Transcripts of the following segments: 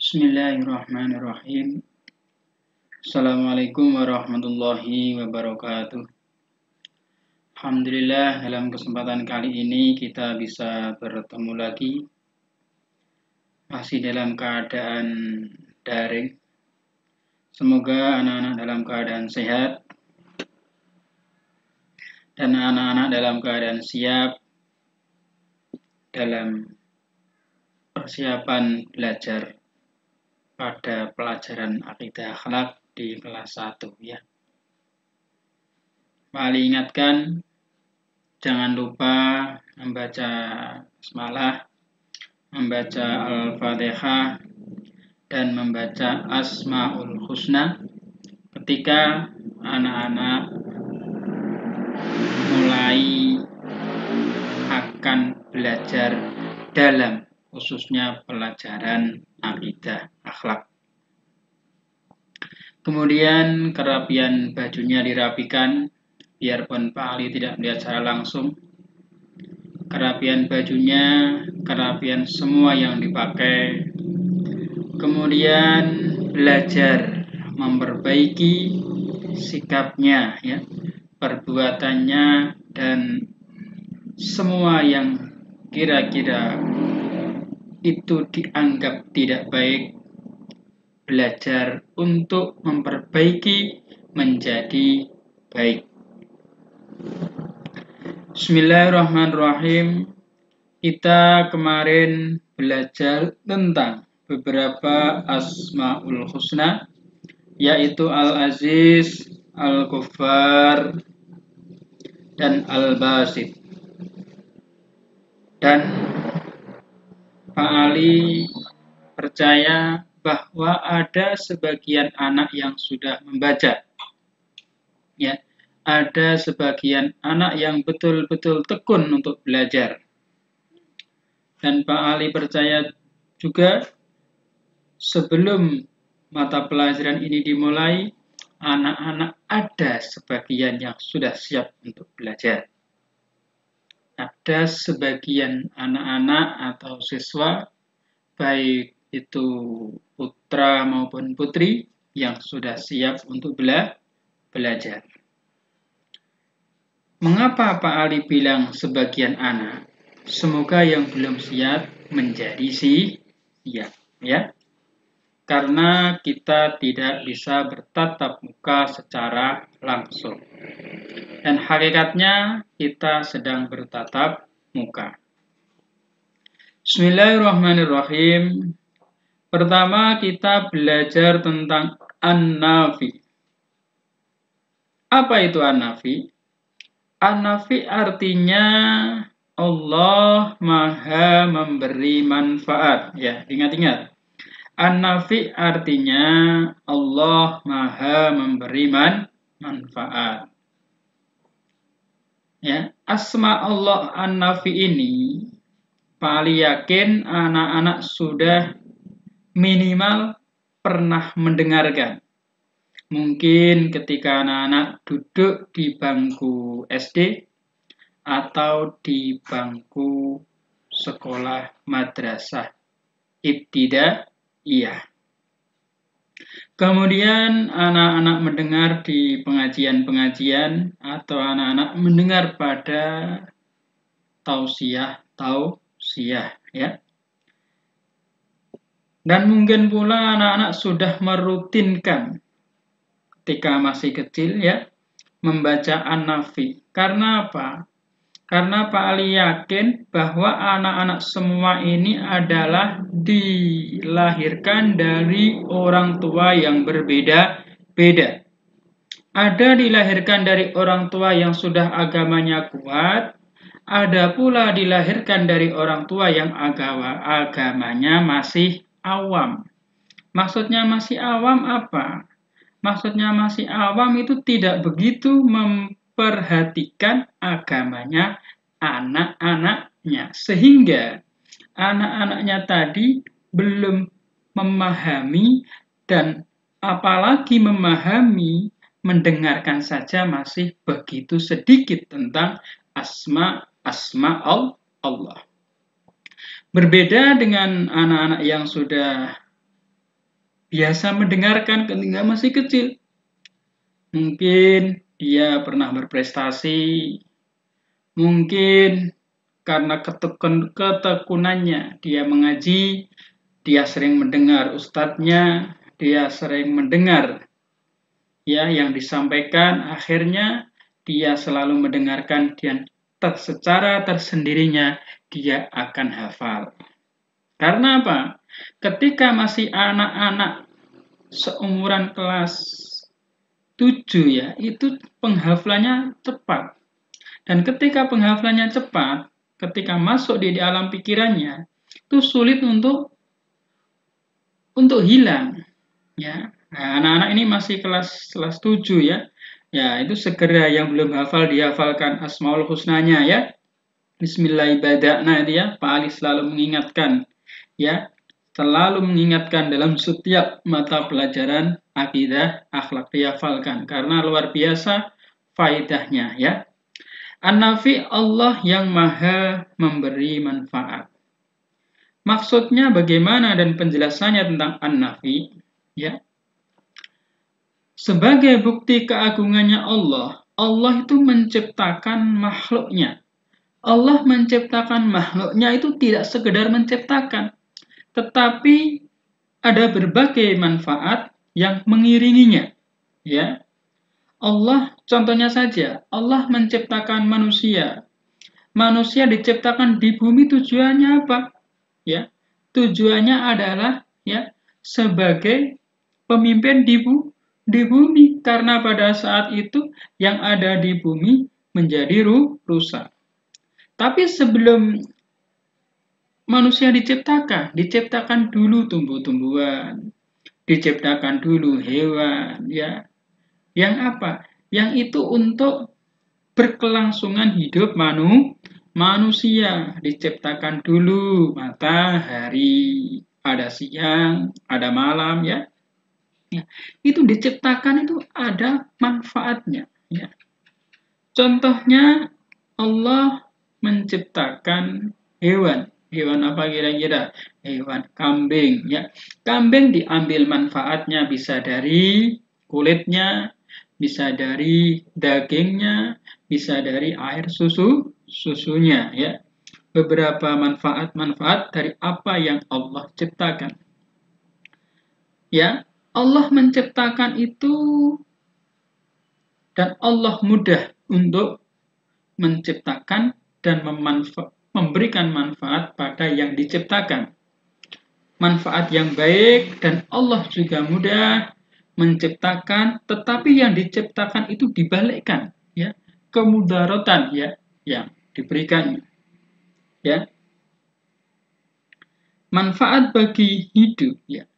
Bismillahirrahmanirrahim. Assalamualaikum warahmatullahi wabarakatuh. Alhamdulillah, dalam kesempatan kali ini kita bisa bertemu lagi, masih dalam keadaan daring. Semoga anak-anak dalam keadaan sehat dan anak-anak dalam keadaan siap dalam persiapan belajar pada pelajaran akidah akhlak di kelas 1 ya. Paling ingatkan, jangan lupa membaca basmalah, membaca Al-Fatihah, dan membaca Asmaul Husna ketika anak-anak mulai akan belajar dalam khususnya pelajaran akidah akhlak. Kemudian kerapian bajunya dirapikan, biarpun Pak Ali tidak melihat secara langsung. Kerapian bajunya, kerapian semua yang dipakai. Kemudian belajar memperbaiki sikapnya, ya, perbuatannya, dan semua yang kira-kira itu dianggap tidak baik, belajar untuk memperbaiki menjadi baik. Bismillahirrahmanirrahim. Kita kemarin belajar tentang beberapa Asmaul Husna, yaitu Al-Aziz, Al-Ghaffar, dan Al-Basit. Dan Pak Ali percaya bahwa ada sebagian anak yang sudah membaca, ya, ada sebagian anak yang betul-betul tekun untuk belajar. Dan Pak Ali percaya juga sebelum mata pelajaran ini dimulai, anak-anak ada sebagian yang sudah siap untuk belajar. Ada sebagian anak-anak atau siswa, baik itu putra maupun putri, yang sudah siap untuk belajar. Mengapa Pak Ali bilang sebagian anak? Semoga yang belum siap menjadi siap, ya. Karena kita tidak bisa bertatap muka secara langsung. Dan hakikatnya kita sedang bertatap muka. Bismillahirrahmanirrahim. Pertama kita belajar tentang An-Nafi. Apa itu An-Nafi? An-Nafi artinya Allah Maha memberi manfaat. Ya, ingat-ingat. An-Nafi artinya Allah Maha memberi manfaat. Ya, asma Allah An-Nafi ini paling yakin anak-anak sudah minimal pernah mendengarkan. Mungkin ketika anak-anak duduk di bangku SD atau di bangku sekolah madrasah ibtidaiyah. Kemudian anak-anak mendengar di pengajian-pengajian atau anak-anak mendengar pada tausiah, ya. Dan mungkin pula anak-anak sudah merutinkan ketika masih kecil, ya, membaca An-Nafi. Karena apa? Karena Pak Ali yakin bahwa anak-anak semua ini adalah dilahirkan dari orang tua yang berbeda-beda. Ada dilahirkan dari orang tua yang sudah agamanya kuat, ada pula dilahirkan dari orang tua yang agamanya masih awam. Maksudnya masih awam apa? Maksudnya masih awam itu tidak begitu memperhatikan agamanya anak-anaknya. Sehingga anak-anaknya tadi belum memahami, dan apalagi memahami, mendengarkan saja masih begitu sedikit tentang asma Allah. Berbeda dengan anak-anak yang sudah biasa mendengarkan ketika masih kecil. Mungkin dia pernah berprestasi, mungkin karena ketekunannya dia mengaji, dia sering mendengar ustadznya, dia sering mendengar ya yang disampaikan, akhirnya dia selalu mendengarkan dan secara tersendirinya dia akan hafal. Karena apa? Ketika masih anak-anak seumuran kelas 7 ya, itu penghafalannya cepat. Dan ketika penghafalannya cepat, ketika masuk di alam pikirannya, itu sulit untuk hilang ya. Nah, anak-anak ini masih kelas 7 ya. Ya, itu segera yang belum hafal dihafalkan Asmaul Husnanya ya. Bismillahirrahmanirrahim itu ya. Pak Ali selalu mengingatkan ya, selalu mengingatkan dalam setiap mata pelajaran akidah akhlak dihafalkan karena luar biasa faedahnya ya. An-Nafi Allah yang maha memberi manfaat. Maksudnya bagaimana dan penjelasannya tentang An-Nafi ya. Sebagai bukti keagungannya Allah, Allah itu menciptakan makhluknya. Allah menciptakan makhluknya itu tidak sekedar menciptakan, tetapi ada berbagai manfaat yang mengiringinya. Ya, Allah contohnya saja, Allah menciptakan manusia. Manusia diciptakan di bumi tujuannya apa? Ya, tujuannya adalah ya sebagai pemimpin di bumi karena pada saat itu yang ada di bumi menjadi rusak. Tapi sebelum manusia diciptakan dulu tumbuh-tumbuhan, diciptakan dulu hewan, ya. Yang apa? Yang itu untuk berkelangsungan hidup manusia. Diciptakan dulu matahari, ada siang, ada malam, ya. Ya, itu diciptakan itu ada manfaatnya. Ya. Contohnya Allah menciptakan hewan. Hewan apa kira-kira? Hewan kambing. Ya, kambing diambil manfaatnya bisa dari kulitnya, bisa dari dagingnya, bisa dari air susunya. Ya, beberapa manfaat-manfaat dari apa yang Allah ciptakan. Ya, Allah menciptakan itu dan Allah mudah untuk menciptakan dan memberikan manfaat pada yang diciptakan. Manfaat yang baik dan Allah juga mudah menciptakan, tetapi yang diciptakan itu dibalikkan, ya, kemudaratan ya yang diberikan, ya. Manfaat bagi hidup, ya.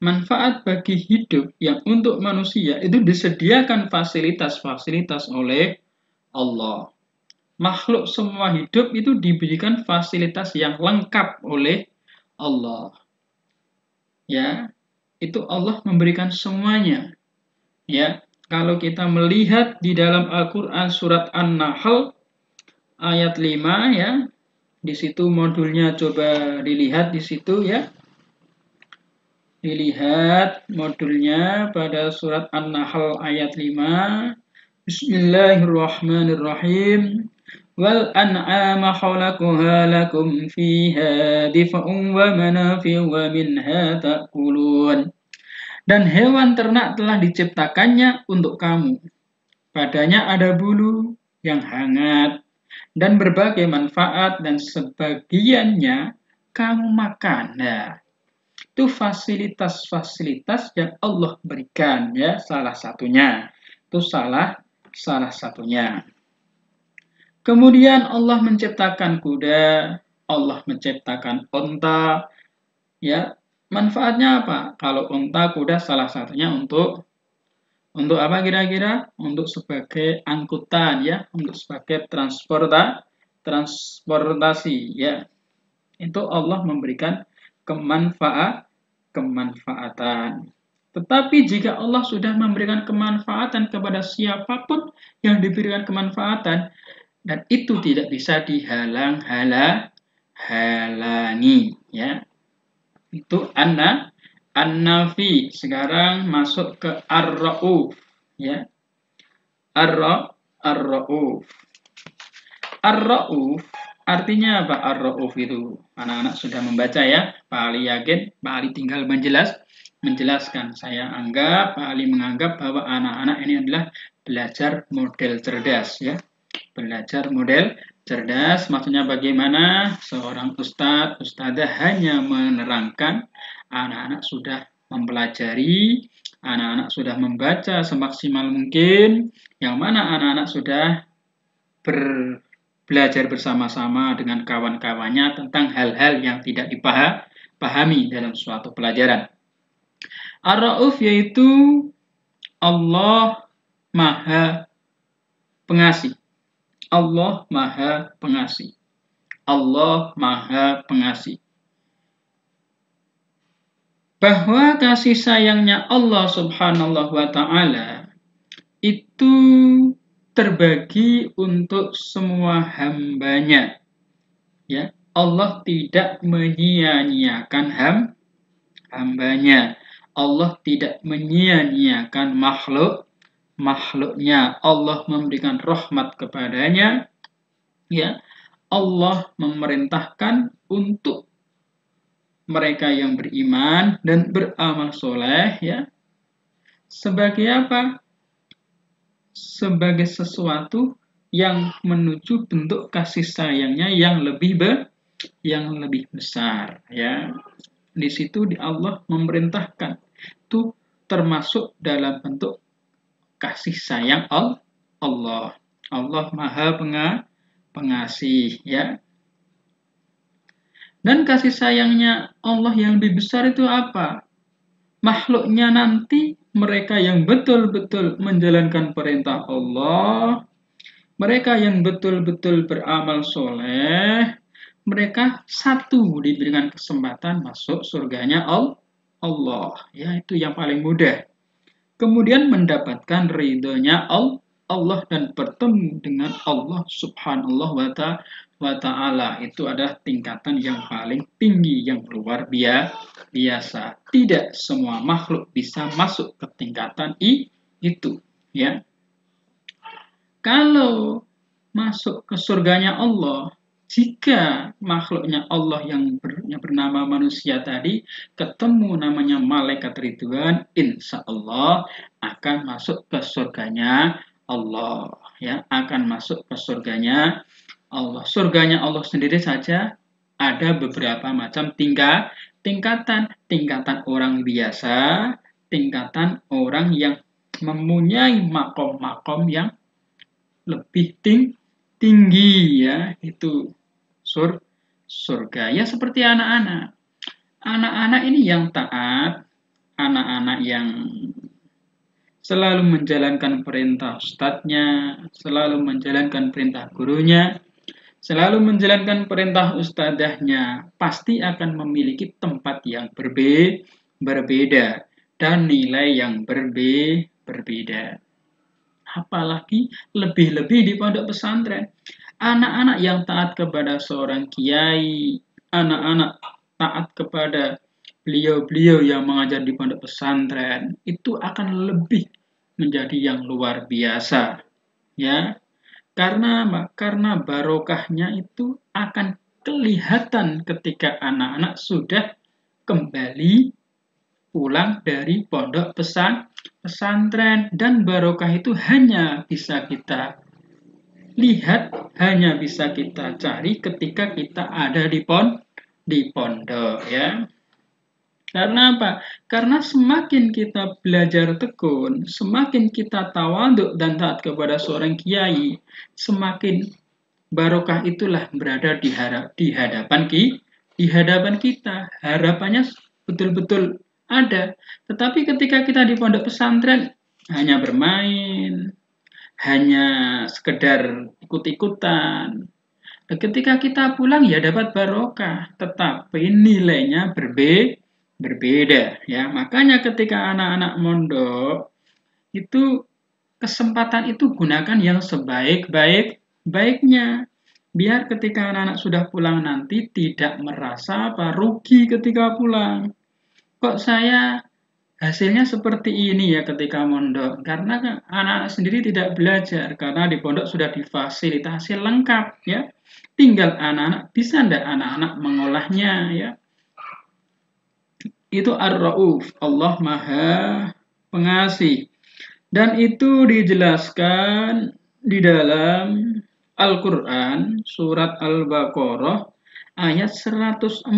Manfaat bagi hidup yang untuk manusia itu disediakan fasilitas-fasilitas oleh Allah. Makhluk semua hidup itu diberikan fasilitas yang lengkap oleh Allah. Ya, itu Allah memberikan semuanya. Ya, kalau kita melihat di dalam Al-Qur'an surat An-Nahl ayat 5 ya. Di situ modulnya coba dilihat di situ ya. Dilihat modulnya pada surat An-Nahl ayat 5. Bismillahirrahmanirrahim. Wal an'ama khalaqaha lakum fiha dif'un wa manafi'u wa minha ta'kulun. Dan hewan ternak telah diciptakannya untuk kamu. Padanya ada bulu yang hangat dan berbagai manfaat dan sebagiannya kamu makan. Nah, itu fasilitas-fasilitas yang Allah berikan ya, salah satunya. Itu salah satunya. Kemudian Allah menciptakan kuda, Allah menciptakan unta. Ya, manfaatnya apa? Kalau unta, kuda salah satunya untuk apa kira-kira? Untuk sebagai angkutan ya, untuk sebagai transportasi ya. Itu Allah memberikan kemanfaatan. Tetapi jika Allah sudah memberikan kemanfaatan kepada siapapun yang diberikan kemanfaatan, dan itu tidak bisa dihalangi ya, itu An-Nafi. Sekarang masuk ke Ar-Ra'uf, ya. Ar-Ra'uf. Ar-Ra'uf artinya apa? Ar-Ra'uf itu anak-anak sudah membaca ya. Pak Ali yakin, Pak Ali tinggal menjelaskan. Saya anggap, Pak Ali menganggap bahwa anak-anak ini adalah belajar model cerdas ya. Belajar model cerdas maksudnya bagaimana seorang ustadzah hanya menerangkan, anak-anak sudah mempelajari, anak-anak sudah membaca semaksimal mungkin, yang mana anak-anak sudah belajar bersama-sama dengan kawan-kawannya tentang hal-hal yang tidak dipahami dalam suatu pelajaran. Ar-Ra'uf yaitu Allah Maha Pengasih. Allah Maha Pengasih. Allah Maha Pengasih. Bahwa kasih sayangnya Allah Subhanahu wa Ta'ala itu terbagi untuk semua hambanya. Ya, Allah tidak menyia-nyiakan hambanya. Allah tidak menyia-nyiakan makhluknya. Allah memberikan rahmat kepadanya. Ya, Allah memerintahkan untuk mereka yang beriman dan beramal soleh, ya, sebagai apa? Sebagai sesuatu yang menuju bentuk kasih sayangnya yang lebih besar, ya. Di situ Allah memerintahkan itu termasuk dalam bentuk kasih sayang Allah. Allah Maha Pengasih, ya. Dan kasih sayangnya Allah yang lebih besar itu apa? Makhluknya nanti mereka yang betul-betul menjalankan perintah Allah, mereka yang betul-betul beramal soleh, mereka satu diberikan kesempatan masuk surganya Allah. Ya, itu yang paling mudah. Kemudian mendapatkan ridhonya Allah dan bertemu dengan Allah Subhanahu wa Ta'ala. Itu adalah tingkatan yang paling tinggi, yang luar biasa. Tidak semua makhluk bisa masuk ke tingkatan itu, ya. Kalau masuk ke surganya Allah, jika makhluknya Allah yang bernama manusia tadi ketemu namanya malaikat Ridwan, insya Allah akan masuk ke surganya Allah, ya, akan masuk ke surganya Allah. Surganya Allah sendiri saja ada beberapa macam tingkatan orang biasa, tingkatan orang yang mempunyai makom-makom yang lebih tinggi, ya, itu surga. Ya, seperti anak-anak. Anak-anak ini yang taat, anak-anak yang selalu menjalankan perintah ustadznya, selalu menjalankan perintah gurunya, selalu menjalankan perintah ustadzahnya, pasti akan memiliki tempat yang berbeda dan nilai yang berbeda. Apalagi lebih-lebih di pondok pesantren. Anak-anak yang taat kepada seorang kiai, anak-anak taat kepada beliau-beliau yang mengajar di pondok pesantren, itu akan lebih menjadi yang luar biasa, ya. Karena apa? Karena barokahnya itu akan kelihatan ketika anak-anak sudah kembali pulang dari pondok pesantren, dan barokah itu hanya bisa kita lihat, hanya bisa kita cari ketika kita ada di pondok, ya. Karena apa? Karena semakin kita belajar tekun, semakin kita tawaduk dan taat kepada seorang kiai, semakin barokah itulah berada di hadapan kita. Harapannya betul-betul ada. Tetapi ketika kita di pondok pesantren hanya bermain, hanya sekedar ikut-ikutan, ketika kita pulang ya dapat barokah, tetapi nilainya berbeda, ya. Makanya ketika anak-anak mondok itu kesempatan itu gunakan yang sebaik-baiknya, biar ketika anak-anak sudah pulang nanti tidak merasa rugi ketika pulang. kok saya hasilnya seperti ini ya ketika mondok? Karena kan anak-anak sendiri tidak belajar, karena di pondok sudah difasilitasi lengkap ya. Tinggal anak-anak, bisa ndak anak-anak mengolahnya ya. Itu Ar-Rauf, Allah Maha Pengasih. Dan itu dijelaskan di dalam Al-Quran, surat Al-Baqarah, ayat 143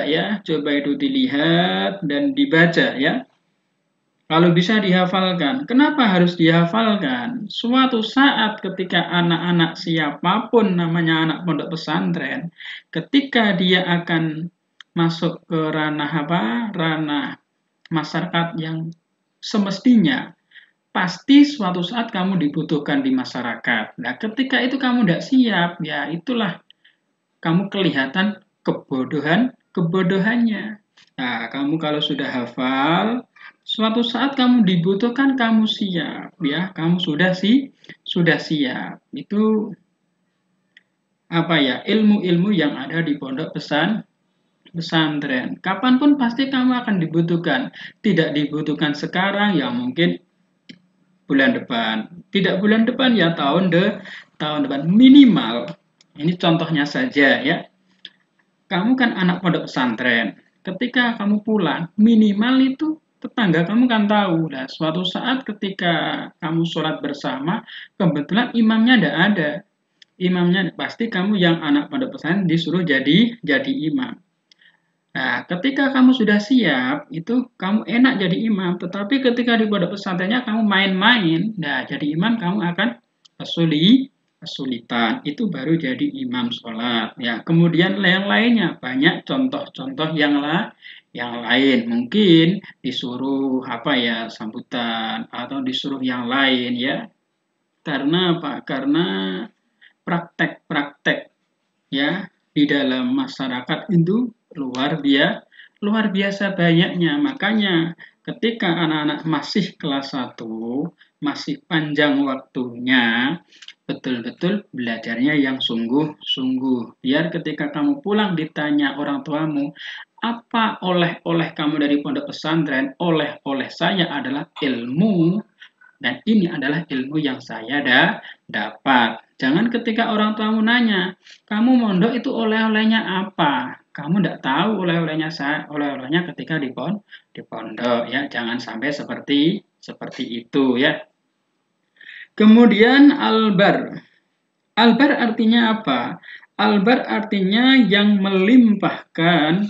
ya. Coba itu dilihat dan dibaca ya. Kalau bisa dihafalkan. Kenapa harus dihafalkan? Suatu saat ketika anak-anak siapapun namanya anak pondok pesantren, ketika dia akan masuk ke ranah apa? Ranah masyarakat yang semestinya, pasti suatu saat kamu dibutuhkan di masyarakat. Nah, ketika itu kamu tidak siap, ya itulah kamu kelihatan kebodohannya. Nah, kamu kalau sudah hafal, suatu saat kamu dibutuhkan, kamu siap, ya, kamu sudah siap. Itu apa ya, ilmu-ilmu yang ada di pondok pesantren. Kapanpun pasti kamu akan dibutuhkan. Tidak dibutuhkan sekarang, ya mungkin bulan depan. Tidak bulan depan, ya tahun depan minimal. Ini contohnya saja ya. Kamu kan anak pondok pesantren. Ketika kamu pulang, minimal itu tetangga kamu kan tahu. Nah, suatu saat ketika kamu sholat bersama, kebetulan imamnya tidak ada. Imamnya pasti kamu yang anak pondok pesantren disuruh jadi imam. Nah, ketika kamu sudah siap, itu kamu enak jadi imam. Tetapi ketika di pondok pesantrennya kamu main-main, nah jadi imam kamu akan kesulitan. Itu baru jadi imam sholat. Ya, kemudian yang lainnya banyak contoh-contoh yang lain. Mungkin disuruh apa ya sambutan atau disuruh yang lain ya. Karena apa? Karena praktek-praktek ya di dalam masyarakat itu luar biasa banyaknya. Makanya ketika anak-anak masih kelas 1, masih panjang waktunya, betul-betul belajarnya yang sungguh-sungguh. Biar ketika kamu pulang ditanya orang tuamu, apa oleh-oleh kamu dari pondok pesantren? Oleh-oleh saya adalah ilmu, dan ini adalah ilmu yang saya dapat. Jangan ketika orang tuamu nanya, kamu mondok itu oleh-olehnya apa? Kamu tidak tahu oleh-olehnya ketika di pondok ya. Jangan sampai seperti itu ya. Kemudian albar. Albar artinya apa? Albar artinya yang melimpahkan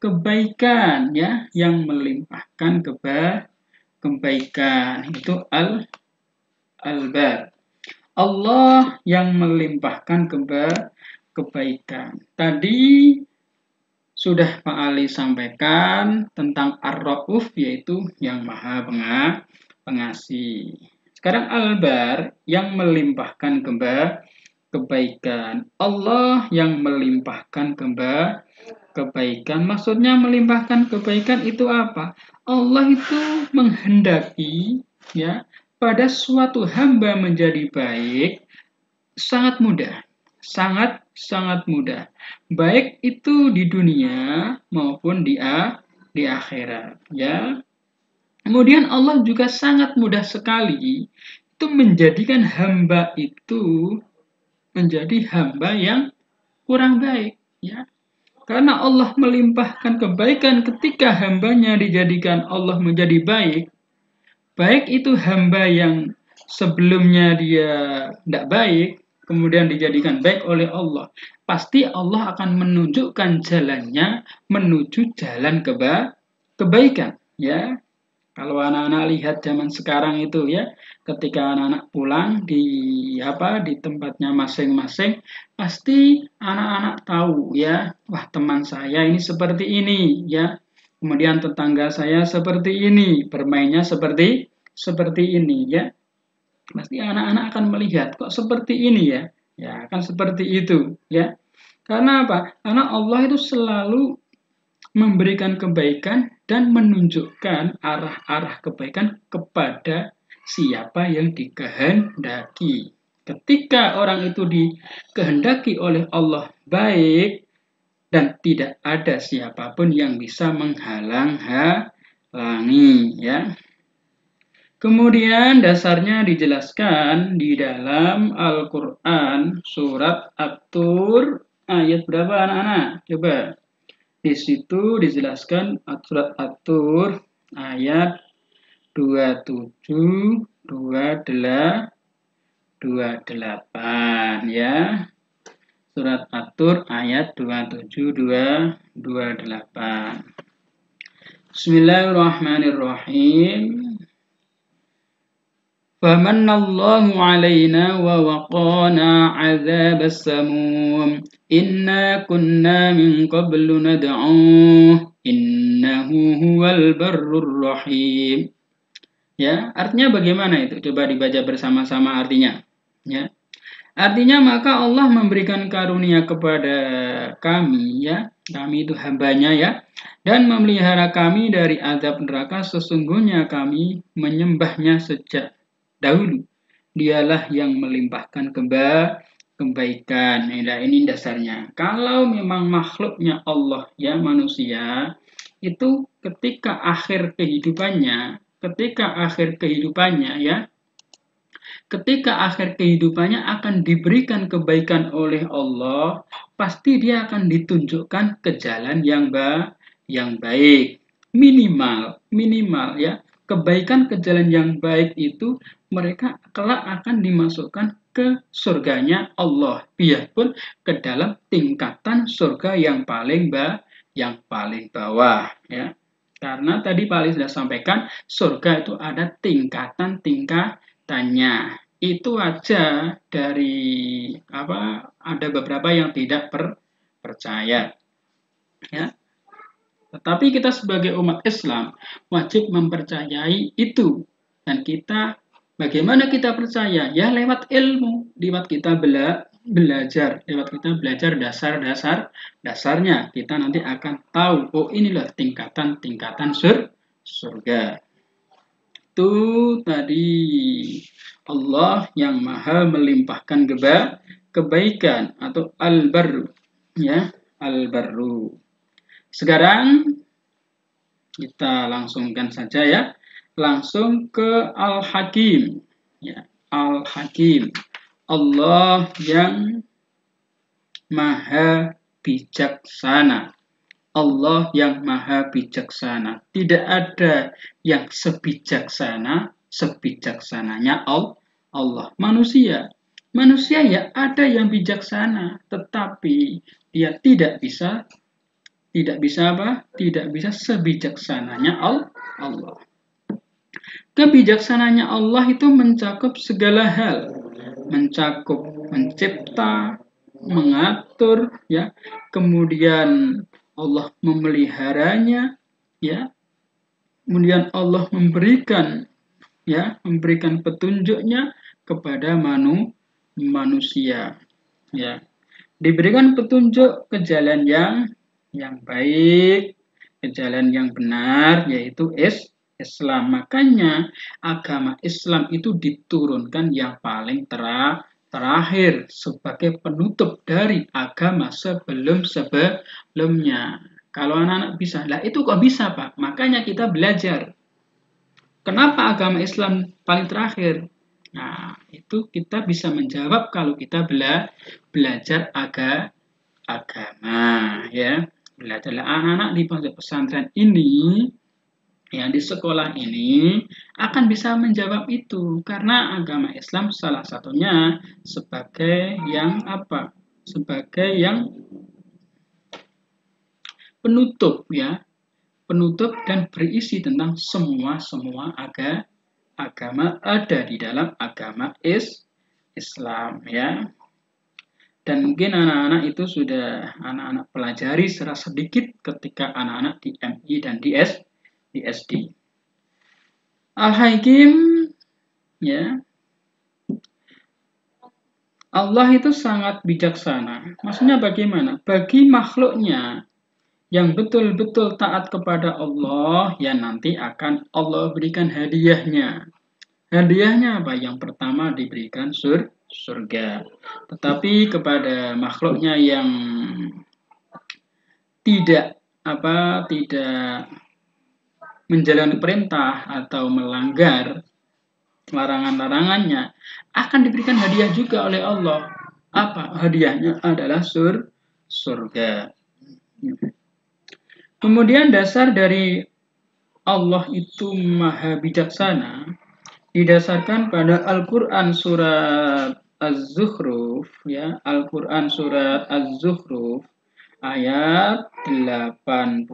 kebaikan ya, yang melimpahkan kebaikan. Itu albar. Allah yang melimpahkan kebaikan. Tadi sudah Pak Ali sampaikan tentang Ar-Rauf, yaitu yang maha pengasih. Sekarang Albar yang melimpahkan kebaikan. Allah yang melimpahkan kebaikan. Maksudnya melimpahkan kebaikan itu apa? Allah itu menghendaki ya pada suatu hamba menjadi baik sangat mudah. Sangat mudah. Baik itu di dunia maupun di akhirat ya. Kemudian Allah juga sangat mudah sekali itu menjadikan hamba itu menjadi hamba yang kurang baik ya. Karena Allah melimpahkan kebaikan ketika hambanya dijadikan Allah menjadi baik. Baik itu hamba yang sebelumnya dia tidak baik, kemudian dijadikan baik oleh Allah. Pasti Allah akan menunjukkan jalannya menuju jalan kebaikan ya. Kalau anak-anak lihat zaman sekarang itu ya, ketika anak-anak pulang di tempatnya masing-masing, pasti anak-anak tahu ya, wah teman saya ini seperti ini ya. Kemudian tetangga saya seperti ini, bermainnya seperti ini ya. Pasti anak-anak akan melihat kok seperti ini ya. Ya, akan seperti itu ya. Karena apa? Karena Allah itu selalu memberikan kebaikan dan menunjukkan arah-arah kebaikan kepada siapa yang dikehendaki. Ketika orang itu dikehendaki oleh Allah baik, dan tidak ada siapapun yang bisa menghalang-halangi, ya. Kemudian dasarnya dijelaskan di dalam Al-Quran surat At-Tur ayat berapa anak-anak? Coba. Di situ dijelaskan surat At-Tur ayat 27, 28 ya. Surat At-Tur ayat 27, 28. Bismillahirrahmanirrahim. Famanallahu alaina wa waqana azabas samum. Inna kunna min qablu nad'uh. Innahu huwal barrur rahim. Ya, artinya bagaimana itu? Coba dibaca bersama-sama artinya. Ya. Artinya maka Allah memberikan karunia kepada kami, ya. Kami itu hambanya, ya. Dan memelihara kami dari azab neraka. Sesungguhnya kami menyembahnya sejak dahulu. Dialah yang melimpahkan kebaikan. Nah, ini dasarnya. Kalau memang makhluknya Allah, ya, manusia, itu ketika akhir kehidupannya, ya, ketika akhir kehidupannya akan diberikan kebaikan oleh Allah, pasti dia akan ditunjukkan ke jalan yang baik. Minimal, ya. Kebaikan ke jalan yang baik itu mereka kelak akan dimasukkan ke surganya Allah, biarpun ke dalam tingkatan surga yang paling bawah, ya. Karena tadi Pak Ali sudah sampaikan, surga itu ada tingkatannya. Itu aja dari ada beberapa yang tidak percaya, ya. Tetapi kita sebagai umat Islam wajib mempercayai itu. Dan kita, bagaimana kita percaya? Ya lewat ilmu, lewat kita belajar dasarnya. Kita nanti akan tahu, oh inilah tingkatan surga. Itu tadi Allah yang maha melimpahkan kebaikan atau al-barru, ya, al-barru. Sekarang kita langsungkan saja, ya, langsung ke Al-Hakim, ya, Al-Hakim, Allah yang maha bijaksana. Allah yang maha bijaksana. Tidak ada yang sebijaksananya Allah. Manusia ya ada yang bijaksana, tetapi dia tidak bisa sebijaksananya Allah. Kebijaksananya Allah itu mencakup segala hal, mencakup mencipta, mengatur, ya, kemudian Allah memeliharanya, ya, kemudian Allah memberikan petunjuknya kepada manusia, ya, diberikan petunjuk ke jalan yang baik, ke jalan yang benar, yaitu Islam. Makanya agama Islam itu diturunkan yang paling terakhir sebagai penutup dari agama sebelumnya. Kalau anak-anak bisa, lah itu kok bisa Pak? Makanya kita belajar. Kenapa agama Islam paling terakhir? Nah, itu kita bisa menjawab kalau kita belajar agama, ya. Belajarlah anak-anak di pondok pesantren ini, yang di sekolah ini akan bisa menjawab itu, karena agama Islam salah satunya sebagai yang penutup, ya, penutup dan berisi tentang semua agama ada di dalam agama Islam, ya. Dan mungkin anak-anak itu sudah anak-anak pelajari secara sedikit ketika anak-anak di MI dan di SD. Al-Hakim, ya, Allah itu sangat bijaksana. Maksudnya bagaimana? Bagi makhluknya yang betul-betul taat kepada Allah, ya nanti akan Allah berikan hadiahnya. Hadiahnya apa? Yang pertama diberikan surga. Tetapi kepada makhluknya yang tidak tidak menjalankan perintah atau melanggar larangan-larangannya, akan diberikan hadiah juga oleh Allah. Apa hadiahnya? Adalah surga. Kemudian dasar dari Allah itu maha bijaksana didasarkan pada Al-Quran surat Az-Zukhruf, ya, Al-Quran surat Az-Zukhruf ayat 84.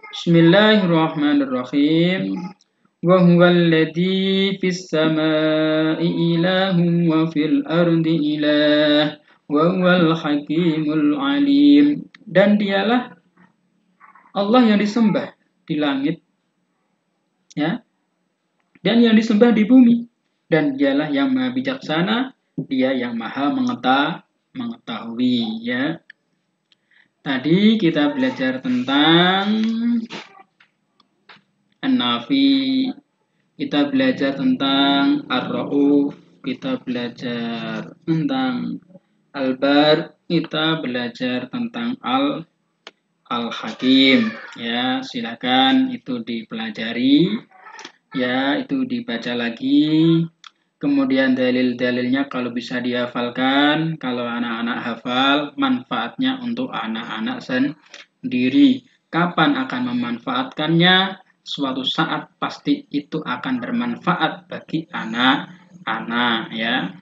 Bismillahirrahmanirrahim. Wa huwal ladzi fis samaa'i ilahun wa fil ardi ilah wa huwal hakimul alim. Dan dialah Allah yang disembah di langit, ya, dan yang disembah di bumi, dan dialah yang maha bijaksana, dia yang maha mengetahui, ya. Tadi kita belajar tentang An-Nafi, kita belajar tentang Ar-Rauf, kita belajar tentang Al-Bar, kita belajar tentang Al-Hakim, ya. Silakan itu dipelajari, ya, itu dibaca lagi. Kemudian dalil-dalilnya kalau bisa dihafalkan, kalau anak-anak hafal, manfaatnya untuk anak-anak sendiri. Kapan akan memanfaatkannya? Suatu saat pasti itu akan bermanfaat bagi anak-anak, ya.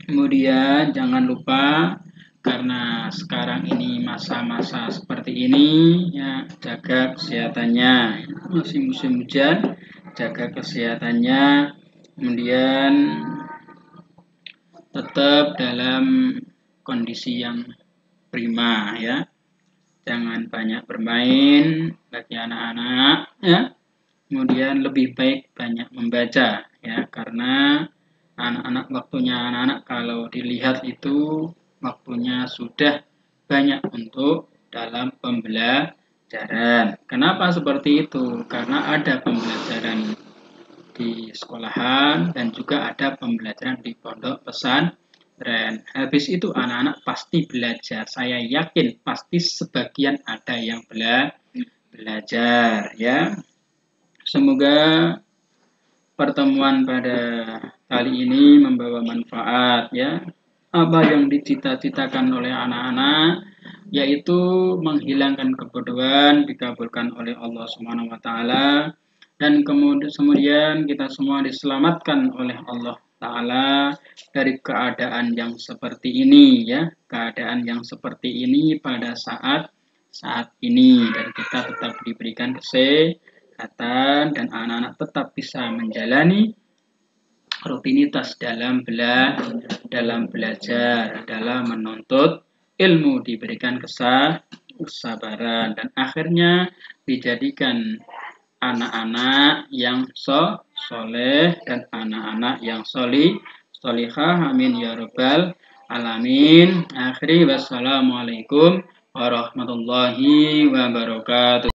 Kemudian jangan lupa, karena sekarang ini masa-masa seperti ini, ya, jaga kesehatannya. Masih musim hujan, jaga kesehatannya. Kemudian tetap dalam kondisi yang prima, ya. Jangan banyak bermain bagi anak-anak, ya. Kemudian lebih baik banyak membaca, ya, karena anak-anak waktunya anak-anak kalau dilihat itu waktunya sudah banyak untuk dalam pembelajaran. Kenapa seperti itu? Karena ada pembelajaran di sekolahan dan juga ada pembelajaran di pondok pesantren. Habis itu anak-anak pasti belajar. Saya yakin pasti sebagian ada yang belajar, ya. Semoga pertemuan pada kali ini membawa manfaat, ya. Apa yang dicita-citakan oleh anak-anak yaitu menghilangkan kebodohan dikabulkan oleh Allah Subhanahu wa taala. Dan kemudian kita semua diselamatkan oleh Allah Ta'ala dari keadaan yang seperti ini, ya. Keadaan yang seperti ini pada saat ini. Dan kita tetap diberikan kesehatan dan anak-anak tetap bisa menjalani rutinitas dalam belajar, dalam menuntut ilmu, diberikan kesabaran, dan akhirnya dijadikan anak-anak yang soleh dan anak-anak yang solihah. Amin ya rabbal alamin. Akhiri wassalamualaikum warahmatullahi wabarakatuh.